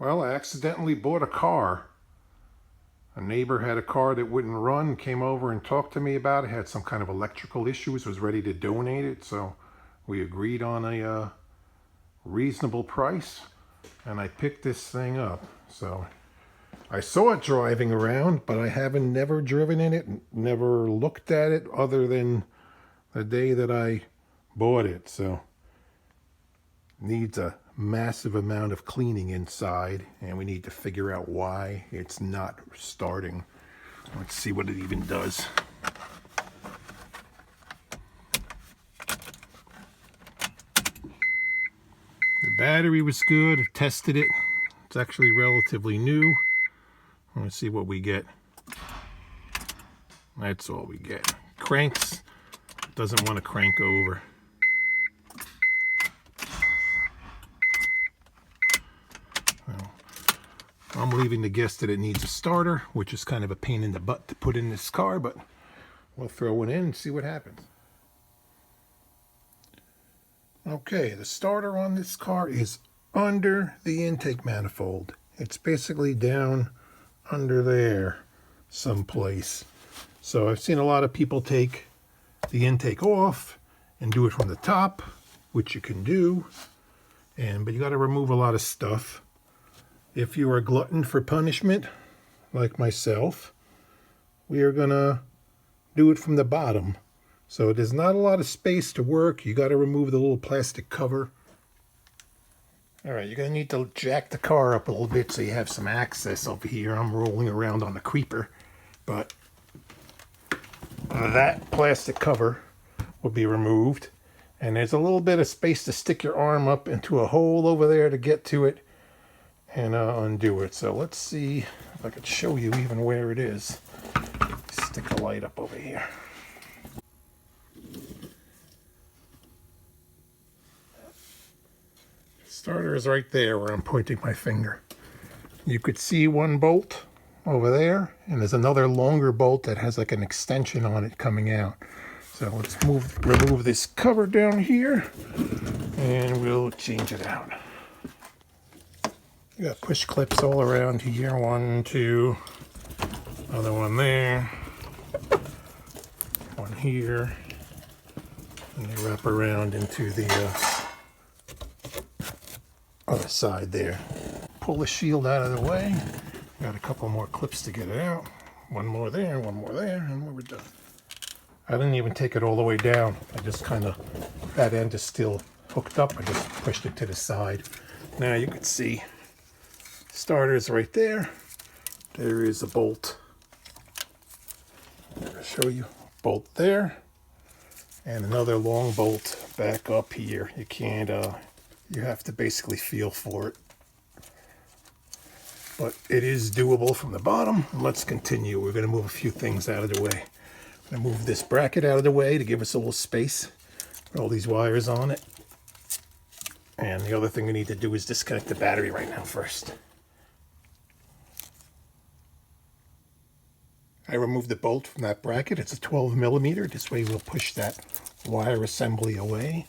Well, I accidentally bought a car. A neighbor had a car that wouldn't run, came over and talked to me about it, had some kind of electrical issues, was ready to donate it, so we agreed on a reasonable price, and I picked this thing up. So I saw it driving around, but I haven't never driven in it, never looked at it other than the day that I bought it. So needs a massive amount of cleaning inside, and we need to figure out why it's not starting. Let's see what it even does. The battery was good. I tested it. It's actually relatively new. Let's see what we get. That's all we get. Cranks. Doesn't want to crank over. I'm leaving the guess that it needs a starter, which is kind of a pain in the butt to put in this car, but we'll throw one in and see what happens. Okay, the starter on this car is under the intake manifold. It's basically down under there someplace. So I've seen a lot of people take the intake off and do it from the top, which you can do, but you got to remove a lot of stuff. If you're a glutton for punishment, like myself, we are gonna do it from the bottom. So there's not a lot of space to work. You got to remove the little plastic cover. All right, you're gonna need to jack the car up a little bit so you have some access over here. I'm rolling around on the creeper, but that plastic cover will be removed. And there's a little bit of space to stick your arm up into a hole over there to get to it and undo it. So let's see if I could show you even where it is. Stick a light up over here. Starter is right there where I'm pointing my finger. You could see one bolt over there, and there's another longer bolt that has like an extension on it coming out. So let's remove this cover down here, and we'll change it out. You got push clips all around here. 1, 2, another one there, one here, and they wrap around into the other side there. Pull the shield out of the way. Got a couple more clips to get it out. One more there, and we're done. I didn't even take it all the way down. I just kind of, that end is still hooked up. I just pushed it to the side. Now you can see starter is right there. There is a bolt. I'll show you. Bolt there. And another long bolt back up here. You can't, you have to basically feel for it. But it is doable from the bottom. Let's continue. We're going to move a few things out of the way. I'm going to move this bracket out of the way to give us a little space. Put all these wires on it. And the other thing we need to do is disconnect the battery right now first. I removed the bolt from that bracket. It's a 12 millimeter. This way we'll push that wire assembly away.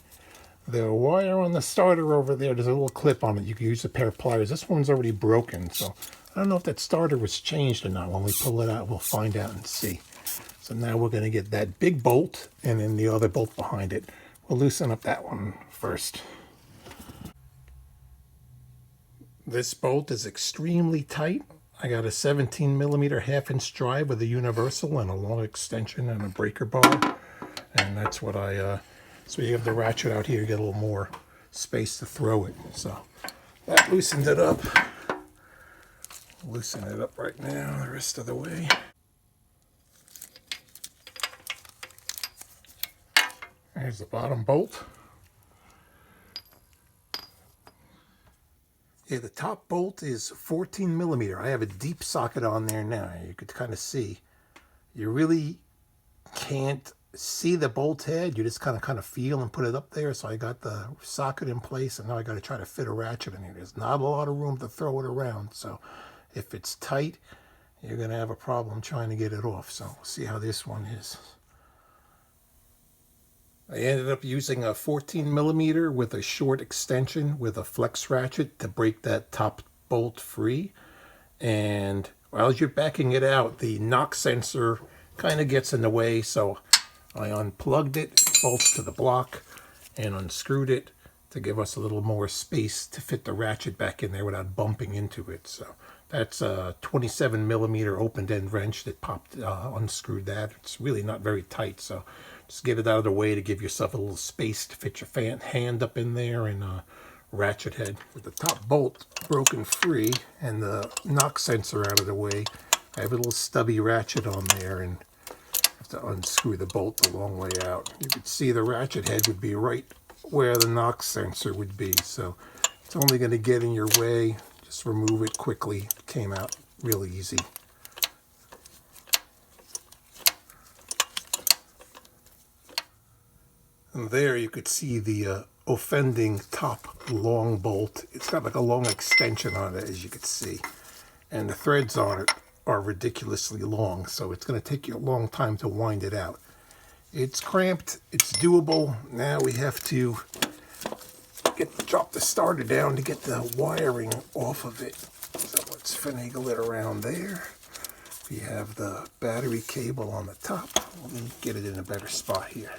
The wire on the starter over there, there's a little clip on it. You can use a pair of pliers. This one's already broken, so I don't know if that starter was changed or not. When we pull it out, we'll find out and see. So now we're going to get that big bolt and then the other bolt behind it. We'll loosen up that one first. This bolt is extremely tight. I got a 17 millimeter 1/2-inch drive with a universal and a long extension and a breaker bar. And that's what so you have the ratchet out here, you get a little more space to throw it. So that loosened it up. Loosen it up right now, the rest of the way. There's the bottom bolt. Yeah, the top bolt is 14 millimeter. I have a deep socket on there now. You could kind of see. You really can't see the bolt head. You just kind of feel and put it up there. So I got the socket in place, and now I got to try to fit a ratchet in here. There's not a lot of room to throw it around. So if it's tight, you're going to have a problem trying to get it off. So we'll see how this one is. I ended up using a 14 millimeter with a short extension with a flex ratchet to break that top bolt free. And while you're backing it out, the knock sensor kind of gets in the way, so I unplugged it, bolts to the block, and unscrewed it to give us a little more space to fit the ratchet back in there without bumping into it. So that's a 27 millimeter open end wrench that popped, unscrewed that. It's really not very tight, so just get it out of the way to give yourself a little space to fit your hand up in there and ratchet head. With the top bolt broken free and the knock sensor out of the way, I have a little stubby ratchet on there and have to unscrew the bolt the long way out. You could see the ratchet head would be right where the knock sensor would be, so it's only going to get in your way. Just remove it quickly. It came out real easy. And there you could see the offending top long bolt. It's got like a long extension on it, as you could see, and the threads on it are ridiculously long, so it's going to take you a long time to wind it out. It's cramped, it's doable. Now we have to drop the starter down to get the wiring off of it. So let's finagle it around there. We have the battery cable on the top. Let me get it in a better spot here.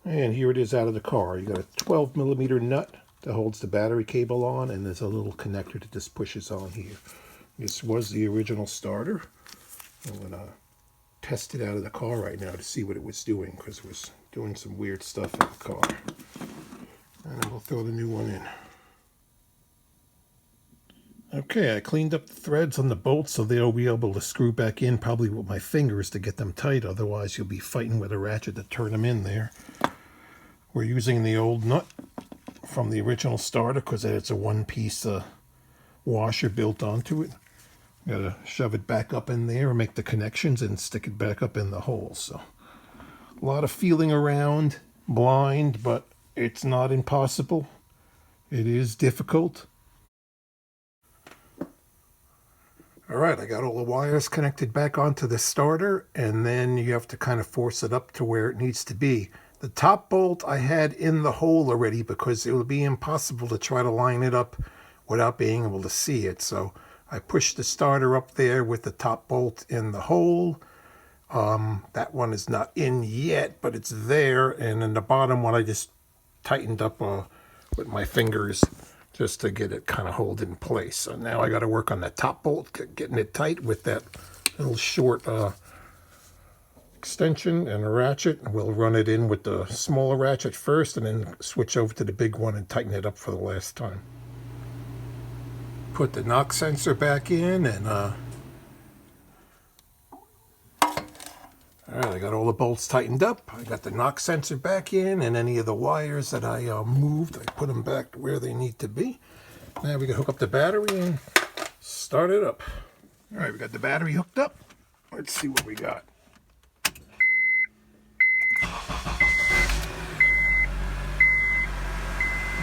And here it is out of the car. You got a 12 millimeter nut that holds the battery cable on, and there's a little connector that just pushes on here. This was the original starter. I'm going to test it out of the car right now to see what it was doing, because it was doing some weird stuff in the car. And then we'll throw the new one in. Okay, I cleaned up the threads on the bolts so they'll be able to screw back in, probably with my fingers to get them tight. Otherwise, you'll be fighting with a ratchet to turn them in there. We're using the old nut from the original starter because it's a one-piece washer built onto it. Got to shove it back up in there and make the connections and stick it back up in the hole. So a lot of feeling around, blind, but it's not impossible. It is difficult. All right, I got all the wires connected back onto the starter, and then you have to kind of force it up to where it needs to be. The top bolt I had in the hole already because it would be impossible to try to line it up without being able to see it. So I pushed the starter up there with the top bolt in the hole. That one is not in yet, but it's there. And then the bottom one I just tightened up with my fingers just to get it kind of hold in place. So now I got to work on the top bolt, getting it tight with that little short extension and a ratchet. We'll run it in with the smaller ratchet first and then switch over to the big one and tighten it up for the last time. Put the knock sensor back in, and all right, I got all the bolts tightened up. I got the knock sensor back in, and any of the wires that I moved, I put them back where they need to be. Now we can hook up the battery and start it up. All right, we got the battery hooked up. Let's see what we got.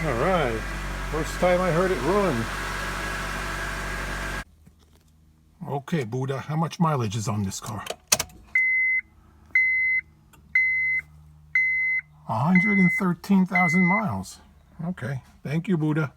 All right, first time I heard it run. Okay, Buddha, how much mileage is on this car? 113,000 miles. Okay, thank you, Buddha.